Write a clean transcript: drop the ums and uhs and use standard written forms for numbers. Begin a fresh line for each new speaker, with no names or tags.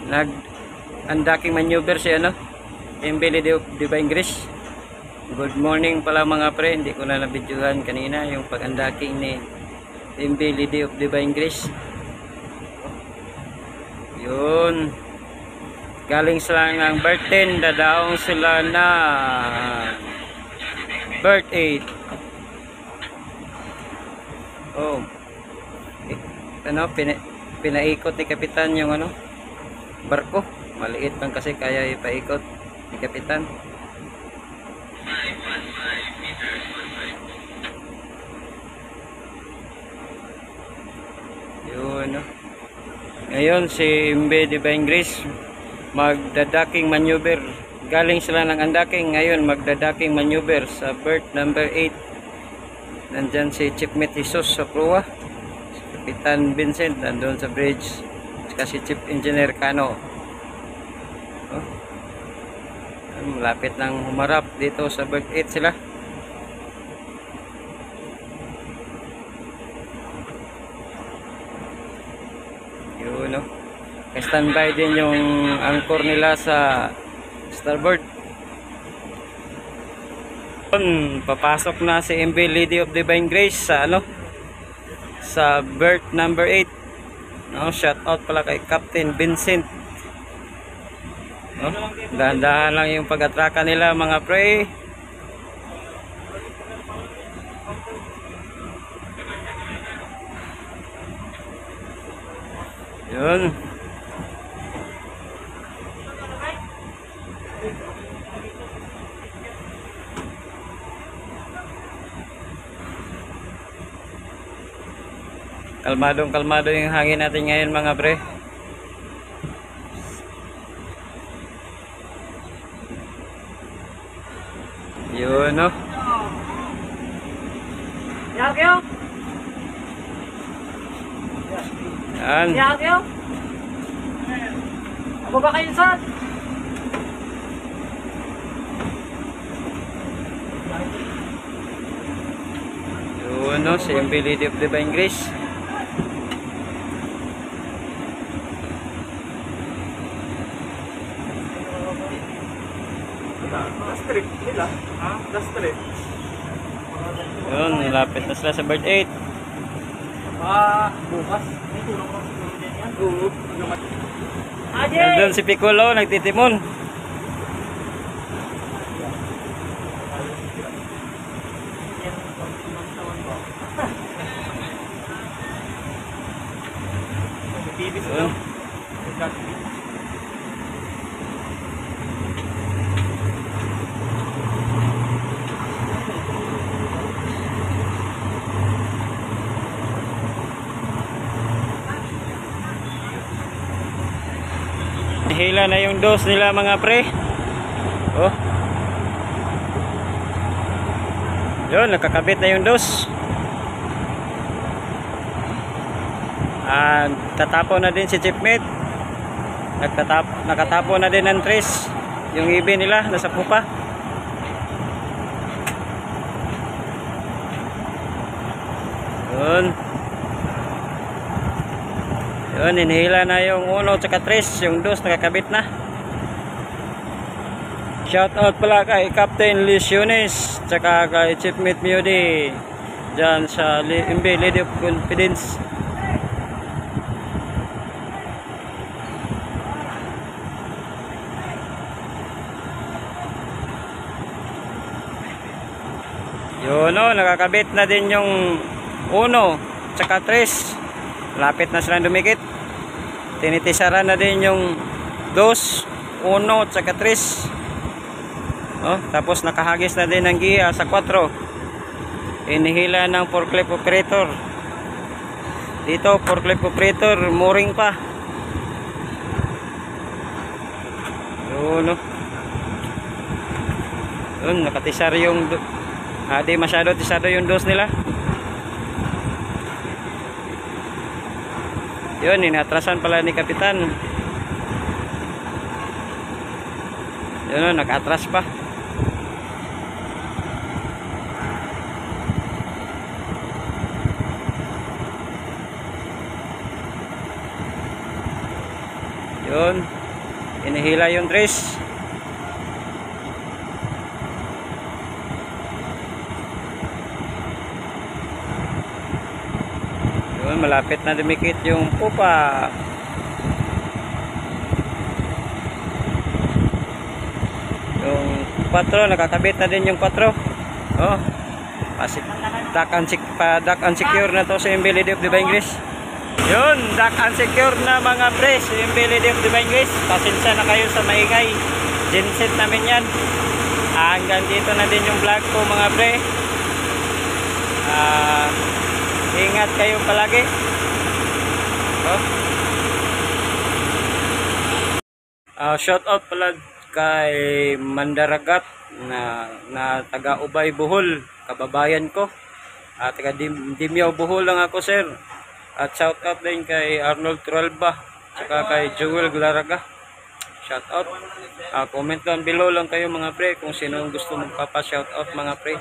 Nag-undaking maneuver si Embele Divine Grace. Good morning pala mga pre, hindi ko na nabidyohan kanina yung pag-undaking ni Embele Divine Grace. Yun, galing sila ng birth 10, dadaong sila na birth 8. Oh, pinaikot ni Kapitan yung barko. Maliit lang kasi kaya ipaikot ni Kapitan. Yun, ngayon si Embele Divine Grace magdadaking maneuver. Galing sila ng undaking, ngayon magdadaking maneuver sa berth number 8. Nandyan si Chief Mate Jesus sa proa, si Kapitan Vincent nandun sa bridge, si Chief Engineer Cano. Malapit nang humarap dito sa berth 8 sila. Yun, standby din yung anchor nila sa starboard. Papasok na si Embele Divine Grace sa sa berth number 8. Shout out pala kay Captain Vincent. Dahan-dahan lang yung pag-atraka nila mga pre. Yun. Kalmadong-kalmado yung hangin natin ngayon mga pre. Yun, no?
Yagyo?
Yan.
Yagyo? Ako ba kayo saan?
Yun, no? Si Embele Divine Grace. Yun, nilapit na sila sa birth 8.
Bukas. May tulong ko sa yan.
Nandun si Piccolo, nagtitimon. Yun. Hila na yung dos nila mga pre. Yun, nakakabit na yung dos. Tatapo na din si Chief Mate. Nakatapo na din ng trace. Yung ibi nila nasa pupa. Yun. Yun, inhila na yung 1 tsaka 3, yung 2 nakakabit na. Shout out pala kay Captain Lesiones tsaka kay Chief Mate Mewdy dyan sa Embele of Confidence. Yun, nakakabit na din yung 1 tsaka 3. Lapit na silang dumikit. Tinitisaran na din yung 2, 1 tsaka 3. Tapos nakahagis na din ng giya sa 4. Inihila ng forklift operator. Dito forklift operator mooring pa. Yun, Yun, nakatisar yung di masyado tisado yung 2 nila. Yun, inatrasan pala ni Kapitan. Yun, nakatras pa. Yun. Inihila yung dress. Yun, malapit na dumikit yung pupa. Yung 4, nakakabit na din yung 4. Oh. Duck unsecure na to sa MB Lady of Divine Grace. Yun, duck unsecure na mga pre sa MB Lady of Divine Grace. Pasensya na kayo sa maingay. Genset namin yan. Hanggang dito na din yung vlog ko mga pre. Ingat kayo palagi. Shout out pala kay Mandaragat na taga Ubay Bohol, kababayan ko. Taga Dimyaw Bohol lang ako, sir. At shout out din kay Arnold Turalba, saka kay Joel Glaraga. Shout out. Comment down below lang kayo mga pre kung sino gusto magpapa shout out mga pre.